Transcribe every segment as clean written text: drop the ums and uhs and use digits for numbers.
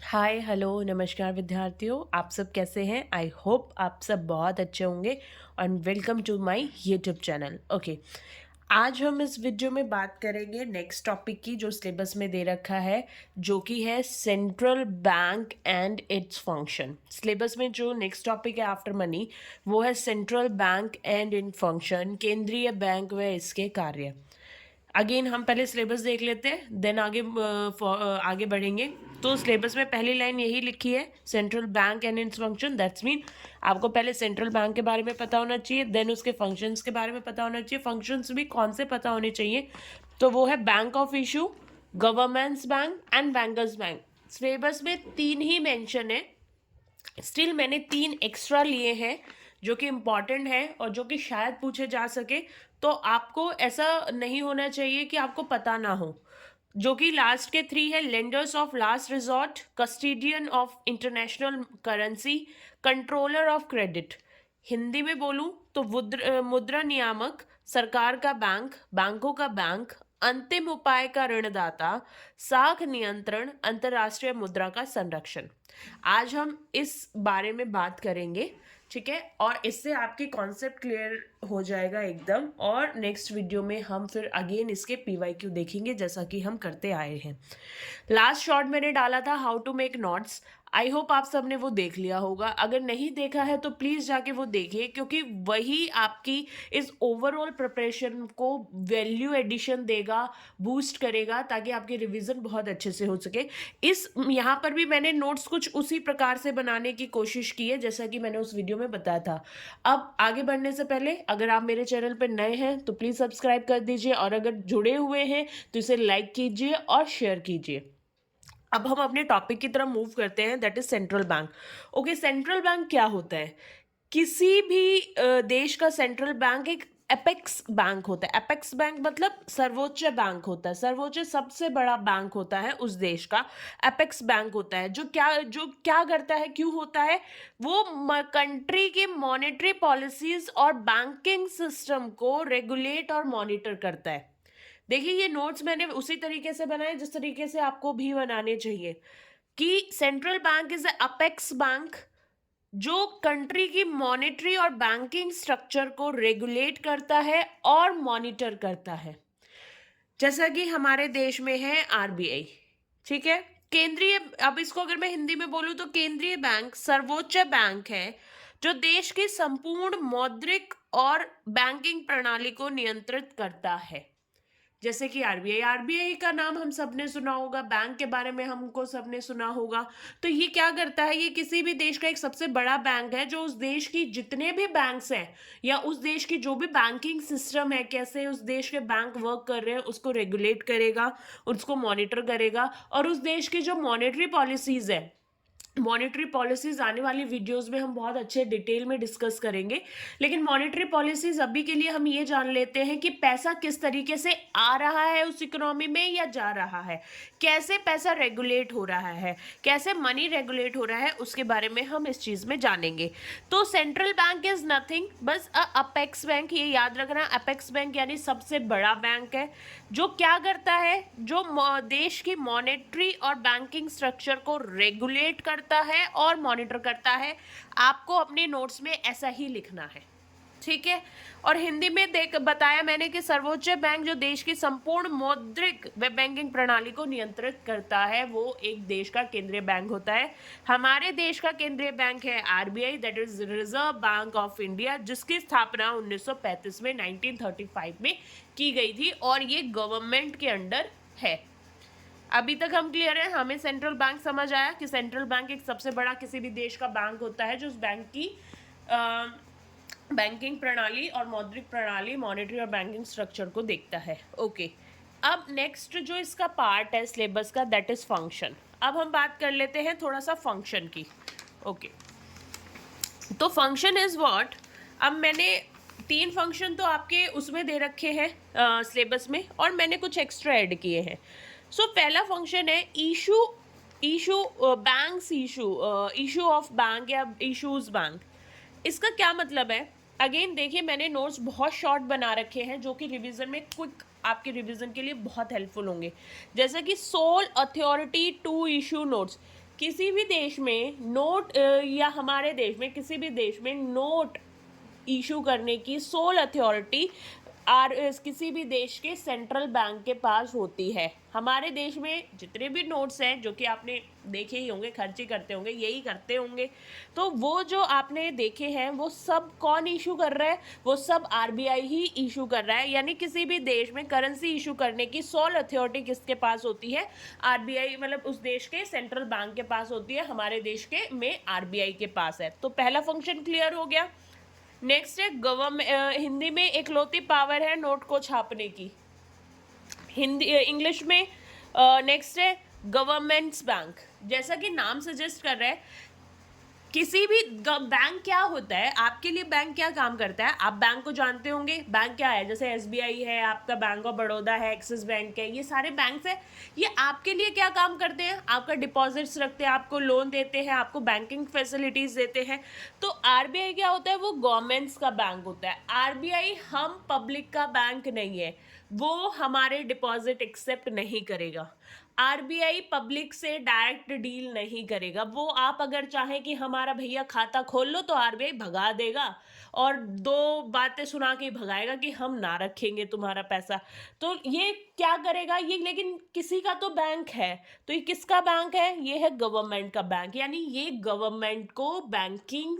Hi hello नमस्कार विद्यार्थियों, आप सब कैसे हैं? आई होप आप सब बहुत अच्छे होंगे and welcome to my YouTube channel. Okay, आज हम इस वीडियो में बात करेंगे नेक्स्ट टॉपिक की जो सिलेबस में दे रखा है, जो कि है central bank and its function. Syllabus में जो नेक्स्ट टॉपिक है आफ्टर मनी वो है central bank and in function, केंद्रीय बैंक व इसके कार्य। अगेन हम पहले सिलेबस देख लेते हैं, देन आगे बढ़ेंगे। तो सिलेबस में पहली लाइन यही लिखी है, central bank and its function. That's mean आपको पहले सेंट्रल बैंक के बारे में पता होना चाहिए, देन उसके फंक्शंस के बारे में पता होना चाहिए। फंक्शंस भी कौन से पता होने चाहिए, तो वो है bank of issue, governments bank and bankers bank. Syllabus में तीन ही मेंशन है, स्टिल मैंने तीन एक्स्ट्रा लिए हैं जो कि इम्पॉर्टेंट है और जो कि शायद पूछे जा सके। तो आपको ऐसा नहीं होना चाहिए कि आपको पता ना हो। जो कि लास्ट के थ्री है, lenders of last resort, custodian of international currency, controller of credit. Hindi में बोलूं तो मुद्रा नियामक, सरकार का बैंक, बैंकों का बैंक, अंतिम उपाय का ऋणदाता, साख नियंत्रण, अंतर्राष्ट्रीय मुद्रा का संरक्षण। आज हम इस बारे में बात करेंगे, ठीक है, और इससे आपकी कॉन्सेप्ट क्लियर हो जाएगा एकदम। और नेक्स्ट वीडियो में हम फिर अगेन इसके पीवाईक्यू देखेंगे जैसा कि हम करते आए हैं। लास्ट शॉर्ट मैंने डाला था how to make notes, I hope आप सबने वो देख लिया होगा। अगर नहीं देखा है तो प्लीज़ जाके वो देखिए, क्योंकि वही आपकी इस ओवरऑल प्रिपरेशन को वैल्यू एडिशन देगा, बूस्ट करेगा, ताकि आपकी रिवीजन बहुत अच्छे से हो सके। इस यहाँ पर भी मैंने नोट्स कुछ उसी प्रकार से बनाने की कोशिश की है जैसा कि मैंने उस वीडियो में बताया था। अब आगे बढ़ने से पहले अगर आप मेरे चैनल पर नए हैं तो प्लीज़ सब्सक्राइब कर दीजिए, और अगर जुड़े हुए हैं तो इसे लाइक कीजिए और शेयर कीजिए। अब हम अपने टॉपिक की तरफ मूव करते हैं, that is central bank. Okay, central bank क्या होता है? किसी भी देश का सेंट्रल बैंक एक एपेक्स बैंक होता है। एपेक्स बैंक मतलब सर्वोच्च बैंक होता है, सर्वोच्च सबसे बड़ा बैंक होता है उस देश का, एपेक्स बैंक होता है। जो क्या करता है, क्यों होता है? वो कंट्री की मॉनेटरी पॉलिसीज और बैंकिंग सिस्टम को रेगुलेट और मॉनिटर करता है। देखिए, ये नोट्स मैंने उसी तरीके से बनाए जिस तरीके से आपको भी बनाने चाहिए, कि central bank is apex bank जो कंट्री की मॉनेटरी और बैंकिंग स्ट्रक्चर को रेगुलेट करता है और मॉनिटर करता है। जैसा कि हमारे देश में है आरबीआई, ठीक है। केंद्रीय, अब इसको अगर मैं हिंदी में बोलूं तो केंद्रीय बैंक सर्वोच्च बैंक है जो देश की संपूर्ण मौद्रिक और बैंकिंग प्रणाली को नियंत्रित करता है। जैसे कि आरबीआई, आरबीआई का नाम हम सबने सुना होगा, बैंक के बारे में हमको सबने सुना होगा। तो ये क्या करता है? ये किसी भी देश का एक सबसे बड़ा बैंक है जो उस देश की जितने भी बैंक्स हैं या उस देश की जो भी बैंकिंग सिस्टम है, कैसे उस देश के बैंक वर्क कर रहे हैं, उसको रेगुलेट करेगा, उसको मॉनिटर करेगा। और उस देश की जो मॉनेटरी पॉलिसीज है, मॉनेटरी पॉलिसीज आने वाली वीडियोस में हम बहुत अच्छे डिटेल में डिस्कस करेंगे, लेकिन मॉनेटरी पॉलिसीज अभी के लिए हम ये जान लेते हैं कि पैसा किस तरीके से आ रहा है उस इकोनॉमी में या जा रहा है, कैसे पैसा रेगुलेट हो रहा है, कैसे मनी रेगुलेट हो रहा है, उसके बारे में हम इस चीज में जानेंगे। तो सेंट्रल बैंक इज नथिंग बस अपेक्स बैंक, ये याद रखना। अपेक्स बैंक यानी सबसे बड़ा बैंक है जो क्या करता है, जो देश की मॉनेटरी और बैंकिंग स्ट्रक्चर को रेगुलेट करता है और मॉनिटर करता है। आपको अपने नोट्स में ऐसा ही लिखना है, ठीक है। और हिंदी में देख बताया मैंने कि सर्वोच्च बैंक जो देश की संपूर्ण मौद्रिक व बैंकिंग प्रणाली को नियंत्रित करता है, वो एक देश का केंद्रीय बैंक होता है। हमारे देश का केंद्रीय बैंक है RBI, that is reserve bank of India, जिसकी स्थापना 1935 में 1935 में की गई थी, और ये गवर्नमेंट के अंडर है। अभी तक हम क्लियर है? हमें सेंट्रल बैंक समझ आया कि सेंट्रल बैंक एक सबसे बड़ा किसी भी देश का बैंक होता है जो उस बैंक की बैंकिंग प्रणाली और मौद्रिक प्रणाली, मॉनेटरी और बैंकिंग स्ट्रक्चर को देखता है। ओके, अब नेक्स्ट जो इसका पार्ट है सिलेबस का, दैट इज फंक्शन। अब हम बात कर लेते हैं थोड़ा सा फंक्शन की। ओके, तो फंक्शन इज व्हाट। अब मैंने तीन फंक्शन तो आपके उसमें दे रखे हैं सिलेबस में, और मैंने कुछ एक्स्ट्रा ऐड किए हैं। सो पहला फंक्शन है issue, banks issue of bank या इशूज बैंक। इसका क्या मतलब है? अगेन देखिए, मैंने नोट्स बहुत शॉर्ट बना रखे हैं जो कि रिवीजन में क्विक, आपके रिवीजन के लिए बहुत हेल्पफुल होंगे। जैसे कि sole authority to issue notes, किसी भी देश में नोट या हमारे देश में किसी भी देश में नोट इशू करने की सोल अथॉरिटी किसी भी देश के सेंट्रल बैंक के पास होती है। हमारे देश में जितने भी नोट्स हैं, जो कि आपने देखे ही होंगे, खर्ची करते होंगे, यही करते होंगे, तो वो जो आपने देखे हैं वो सब कौन इशू कर रहा है? वो सब आरबीआई ही इशू कर रहा है। यानी किसी भी देश में करेंसी इशू करने की सोल अथॉरिटी किसके पास होती है? आरबीआई, मतलब उस देश के सेंट्रल बैंक के पास होती है। हमारे देश के में आरबीआई के पास है। तो पहला फंक्शन क्लियर हो गया। नेक्स्ट है गवर्नमेंट, हिंदी में इकलौती पावर है नोट को छापने की। हिंदी इंग्लिश में नेक्स्ट है गवर्नमेंट्स बैंक। जैसा कि नाम सजेस्ट कर रहा है, किसी भी बैंक क्या होता है आपके लिए, बैंक क्या काम करता है आप बैंक को जानते होंगे। बैंक क्या है? जैसे एसबीआई है, आपका बैंक ऑफ बड़ौदा है, एक्सिस बैंक है, ये सारे बैंक्स हैं। ये आपके लिए क्या काम करते हैं? आपका डिपॉजिट्स रखते हैं, आपको लोन देते हैं, आपको बैंकिंग फैसिलिटीज देते हैं। तो आरबीआई क्या होता है? वो गवर्नमेंट्स का बैंक होता है। आरबीआई हम पब्लिक का बैंक नहीं है, वो हमारे डिपॉजिट एक्सेप्ट नहीं करेगा। आरबीआई पब्लिक से डायरेक्ट डील नहीं करेगा। वो आप अगर चाहें कि हमारा भैया खाता खोल लो, तो आरबीआई भगा देगा और दो बातें सुना के भगाएगा कि हम ना रखेंगे तुम्हारा पैसा। तो ये क्या करेगा ये? लेकिन किसी का तो बैंक है, तो ये किसका बैंक है? ये है गवर्नमेंट का बैंक। यानी ये गवर्नमेंट को बैंकिंग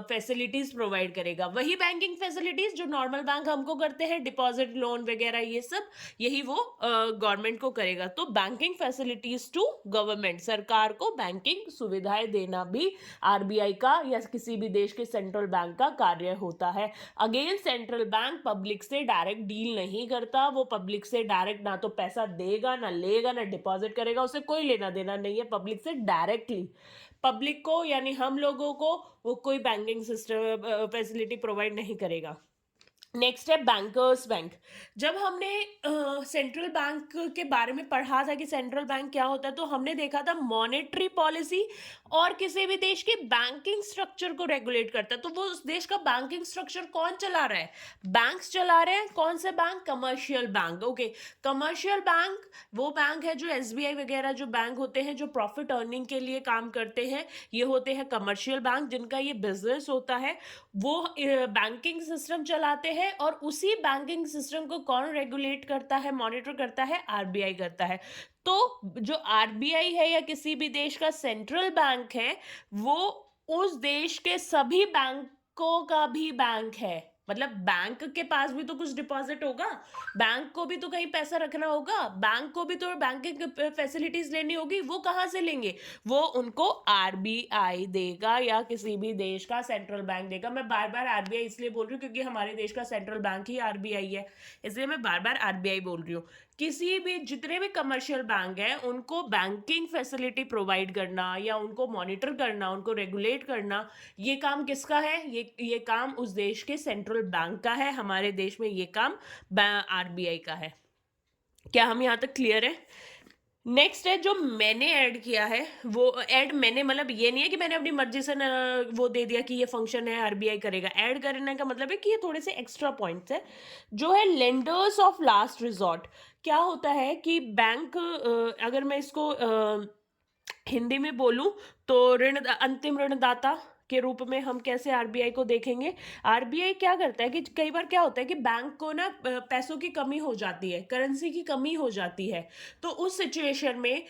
फैसिलिटीज प्रोवाइड करेगा। वही बैंकिंग फैसिलिटीज जो नॉर्मल बैंक हमको करते हैं, डिपॉजिट, लोन वगैरह, ये सब यही वो गवर्नमेंट को करेगा। तो बैंकिंग फैसिलिटीज टू गवर्नमेंट, सरकार को बैंकिंग सुविधाएं देना भी आरबीआई का या किसी भी देश के सेंट्रल बैंक का कार्य होता है। अगेन सेंट्रल बैंक पब्लिक से डायरेक्ट डील नहीं करता। वो पब्लिक से डायरेक्ट ना तो पैसा देगा, ना लेगा, ना डिपॉजिट करेगा, उसे कोई लेना देना नहीं है पब्लिक से डायरेक्टली। पब्लिक को यानी हम लोगों को वो कोई बैंकिंग सिस्टम फैसिलिटी प्रोवाइड नहीं करेगा। नेक्स्ट है बैंकर्स बैंक। जब हमने सेंट्रल बैंक के बारे में पढ़ा था कि सेंट्रल बैंक क्या होता है, तो हमने देखा था मॉनेटरी पॉलिसी और किसी भी देश के बैंकिंग स्ट्रक्चर को रेगुलेट करता है। तो वो उस देश का बैंकिंग स्ट्रक्चर कौन चला रहा है? बैंक्स चला रहे हैं। कौन से bank? Commercial bank. Okay, commercial bank वो बैंक है जो एसबीआई वगैरह जो बैंक होते हैं जो प्रॉफिट अर्निंग के लिए काम करते हैं, ये होते हैं कमर्शियल बैंक, जिनका ये बिजनेस होता है। वो बैंकिंग सिस्टम चलाते हैं और उसी बैंकिंग सिस्टम को कौन रेगुलेट करता है, मॉनिटर करता है? आरबीआई करता है। तो जो आरबीआई है या किसी भी देश का सेंट्रल बैंक है, वो उस देश के सभी बैंकों का भी बैंक है। मतलब बैंक के पास भी तो कुछ डिपॉजिट होगा, बैंक को भी तो कहीं पैसा रखना होगा, बैंक को भी तो बैंकिंग फैसिलिटीज लेनी होगी। वो कहाँ से लेंगे? वो उनको आरबीआई देगा या किसी भी देश का सेंट्रल बैंक देगा। मैं बार बार आरबीआई इसलिए बोल रही हूँ क्योंकि हमारे देश का सेंट्रल बैंक ही आरबीआई है, इसलिए मैं बार बार आरबीआई बोल रही हूँ। किसी भी जितने भी कमर्शियल बैंक हैं उनको बैंकिंग फैसिलिटी प्रोवाइड करना या उनको मॉनिटर करना, उनको रेगुलेट करना, ये काम किसका है? ये काम उस देश के सेंट्रल बैंक का है। हमारे देश में ये काम आरबीआई का है। क्या हम यहाँ तक क्लियर है? नेक्स्ट है जो मैंने ऐड किया है, वो ऐड मैंने मतलब ये नहीं है कि मैंने अपनी मर्जी से वो दे दिया कि ये फंक्शन है आरबीआई करेगा। ऐड करने का मतलब है कि ये थोड़े से एक्स्ट्रा पॉइंट्स है। जो है लेंडर्स ऑफ लास्ट रिजॉर्ट। क्या होता है कि बैंक, अगर मैं इसको हिंदी में बोलूं तो अंतिम ऋणदाता के रूप में हम कैसे आरबीआई को देखेंगे? आरबीआई क्या करता है कि कई बार क्या होता है कि बैंक को ना पैसों की कमी हो जाती है, करेंसी की कमी हो जाती है। तो उस सिचुएशन में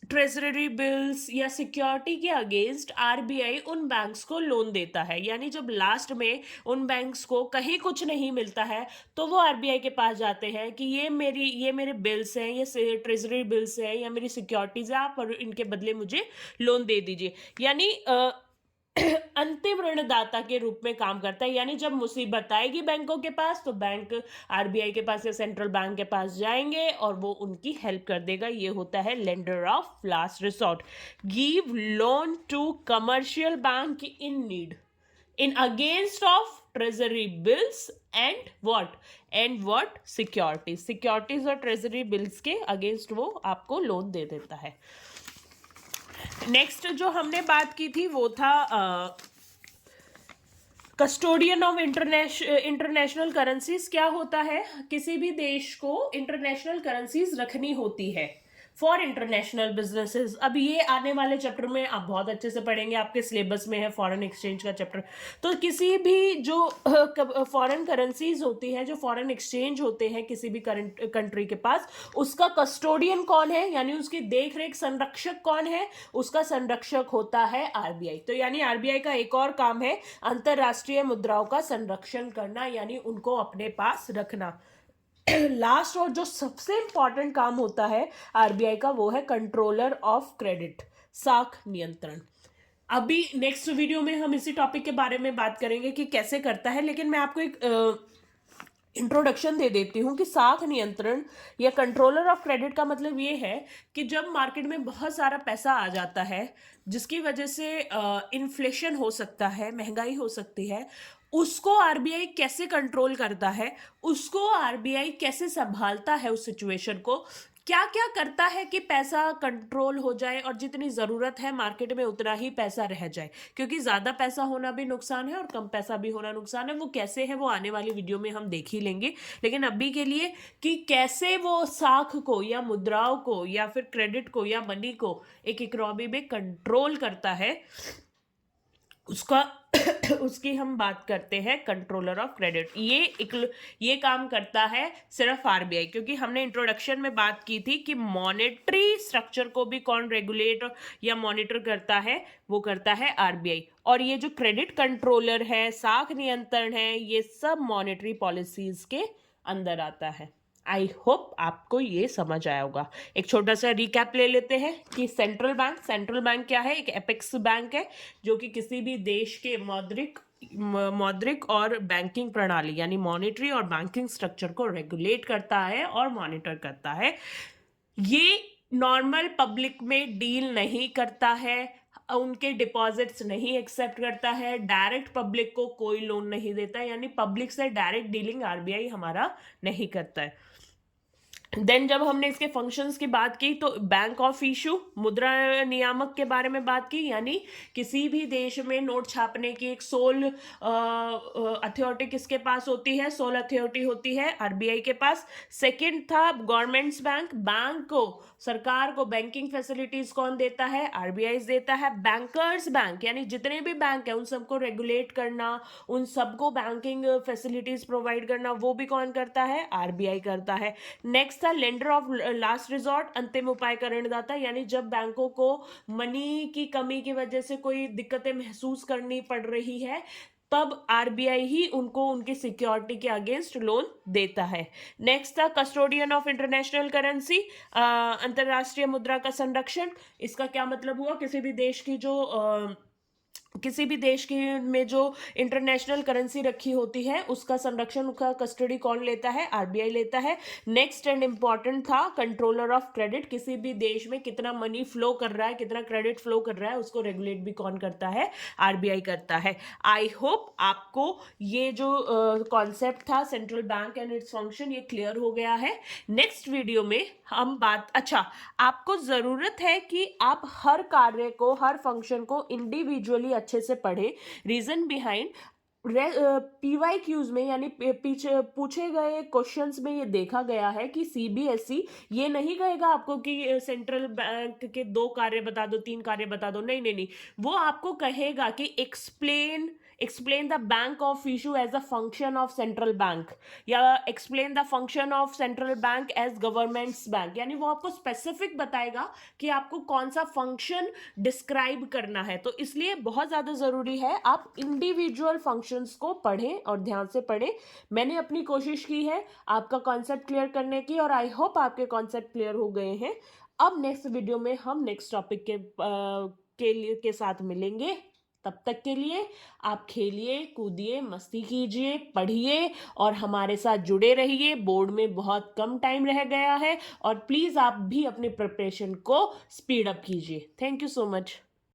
ट्रेजरी बिल्स या सिक्योरिटी के अगेंस्ट आरबीआई उन बैंक्स को लोन देता है। यानी जब लास्ट में उन बैंक्स को कहीं कुछ नहीं मिलता है तो वो आरबीआई के पास जाते हैं कि ये मेरे बिल्स हैं, ये ट्रेजरी बिल्स हैं या मेरी सिक्योरिटीज है, आप और इनके बदले मुझे लोन दे दीजिए। यानी अंतिम ऋणदाता के रूप में काम करता है। यानी जब मुसीबत आएगी बैंकों के पास तो बैंक आरबीआई के पास या सेंट्रल बैंक के पास जाएंगे और वो उनकी हेल्प कर देगा। ये होता है lender of last resort. Give loan to commercial bank in need in against of treasury bills and what securities और ट्रेजरी बिल्स के अगेंस्ट वो आपको लोन दे देता है। नेक्स्ट जो हमने बात की थी वो था कस्टोडियन ऑफ इंटरनेशनल करेंसीज। क्या होता है? किसी भी देश को इंटरनेशनल करेंसीज रखनी होती है। For international businesses. अब ये आने वाले चैप्टर में आप बहुत अच्छे से पढ़ेंगे, आपके सिलेबस में है फॉरेन एक्सचेंज का चैप्टर। तो किसी भी जो फॉरेन करेंसीज होती है, जो फॉरेन एक्सचेंज होते हैं किसी भी कंट्री के पास, उसका कस्टोडियन कौन है, यानी उसकी देख रेख संरक्षक कौन है, उसका संरक्षक होता है आरबीआई। तो यानी आरबीआई का एक और काम है अंतरराष्ट्रीय मुद्राओं का संरक्षण करना, यानी उनको अपने पास रखना। लास्ट और जो सबसे इंपॉर्टेंट काम होता है आरबीआई का, वो है कंट्रोलर ऑफ क्रेडिट, साख नियंत्रण। अभी नेक्स्ट वीडियो में हम इसी टॉपिक के बारे में बात करेंगे कि कैसे करता है, लेकिन मैं आपको एक इंट्रोडक्शन दे देती हूँ कि साख नियंत्रण या कंट्रोलर ऑफ क्रेडिट का मतलब ये है कि जब मार्केट में बहुत सारा पैसा आ जाता है, जिसकी वजह से इन्फ्लेशन हो सकता है, महंगाई हो सकती है, उसको आरबीआई कैसे कंट्रोल करता है, उसको आरबीआई कैसे संभालता है, उस सिचुएशन को क्या क्या करता है कि पैसा कंट्रोल हो जाए और जितनी ज़रूरत है मार्केट में उतना ही पैसा रह जाए, क्योंकि ज़्यादा पैसा होना भी नुकसान है और कम पैसा भी होना नुकसान है। वो कैसे है वो आने वाली वीडियो में हम देख ही लेंगे, लेकिन अभी के लिए कि कैसे वो साख को या मुद्राओं को या फिर क्रेडिट को या मनी को एक इकोनॉमी में कंट्रोल करता है, उसका उसकी हम बात करते हैं। कंट्रोलर ऑफ क्रेडिट ये काम करता है सिर्फ आरबीआई, क्योंकि हमने इंट्रोडक्शन में बात की थी कि मॉनेटरी स्ट्रक्चर को भी कौन रेगुलेट या मॉनिटर करता है, वो करता है आरबीआई। और ये जो क्रेडिट कंट्रोलर है, साख नियंत्रण है, ये सब मॉनेटरी पॉलिसीज के अंदर आता है। आई होप आपको ये समझ आया होगा। एक छोटा सा रिकैप ले लेते हैं कि सेंट्रल बैंक क्या है। एक एपेक्स बैंक है जो कि किसी भी देश के मौद्रिक और बैंकिंग प्रणाली यानी मॉनेटरी और बैंकिंग स्ट्रक्चर को रेगुलेट करता है और मॉनिटर करता है। ये नॉर्मल पब्लिक में डील नहीं करता है, उनके डिपॉजिट्स नहीं एक्सेप्ट करता है, डायरेक्ट पब्लिक को कोई लोन नहीं देता है, यानी पब्लिक से डायरेक्ट डीलिंग आरबीआई हमारा नहीं करता है। देन जब हमने इसके फंक्शंस की बात की तो बैंक ऑफ इशू, मुद्रा नियामक के बारे में बात की, यानी किसी भी देश में नोट छापने की एक सोल अथॉरिटी किसके पास होती है, सोल अथॉरिटी होती है आरबीआई के पास। सेकंड था गवर्नमेंट्स बैंक को, सरकार को बैंकिंग फैसिलिटीज कौन देता है, आरबीआई देता है। बैंकर्स बैंक यानी जितने भी बैंक है उन सबको रेगुलेट करना, उन सबको बैंकिंग फैसिलिटीज प्रोवाइड करना, वो भी कौन करता है, आरबीआई करता है। नेक्स्ट था लेंडर ऑफ लास्ट रिजॉर्ट, अंतिम उपाय का ऋणदाता, यानी जब बैंकों को मनी की कमी की वजह से कोई दिक्कतें महसूस करनी पड़ रही है, तब आरबीआई ही उनको उनकी सिक्योरिटी के अगेंस्ट लोन देता है। नेक्स्ट था कस्टोडियन ऑफ इंटरनेशनल करेंसी, अंतरराष्ट्रीय मुद्रा का संरक्षण। इसका क्या मतलब हुआ, किसी भी देश की में जो इंटरनेशनल करेंसी रखी होती है उसका संरक्षण, उसका कस्टडी कौन लेता है, आरबीआई लेता है। नेक्स्ट एंड इंपॉर्टेंट था कंट्रोलर ऑफ क्रेडिट, किसी भी देश में कितना मनी फ्लो कर रहा है, कितना क्रेडिट फ्लो कर रहा है, उसको रेगुलेट भी कौन करता है, आरबीआई करता है। आई होप आपको ये जो कॉन्सेप्ट था central bank and its function, ये क्लियर हो गया है। नेक्स्ट वीडियो में हम आपको जरूरत है कि आप हर कार्य को, हर फंक्शन को इंडिविजुअली अच्छे से पढ़े। रीजन बिहाइंड पीवाईक्यूज में यानी पीछे पूछे गए क्वेश्चंस में ये देखा गया है कि सीबीएसई ये नहीं कहेगा आपको कि सेंट्रल बैंक के 2 कार्य बता दो, 3 कार्य बता दो, नहीं, वो आपको कहेगा कि explain the bank of issue as a function of central bank, या explain the function of central bank as government's bank, यानी वो आपको स्पेसिफिक बताएगा कि आपको कौन सा फंक्शन डिस्क्राइब करना है। तो इसलिए बहुत ज़्यादा ज़रूरी है आप इंडिविजुअल फंक्शंस को पढ़ें और ध्यान से पढ़ें। मैंने अपनी कोशिश की है आपका कॉन्सेप्ट क्लियर करने की और आई होप आपके कॉन्सेप्ट क्लियर हो गए हैं। अब नेक्स्ट वीडियो में हम नेक्स्ट टॉपिक के साथ मिलेंगे। तब तक के लिए आप खेलिए, कूदिए, मस्ती कीजिए, पढ़िए और हमारे साथ जुड़े रहिए। बोर्ड में बहुत कम टाइम रह गया है और प्लीज़ आप भी अपने प्रिपरेशन को स्पीड अप कीजिए। Thank you so much.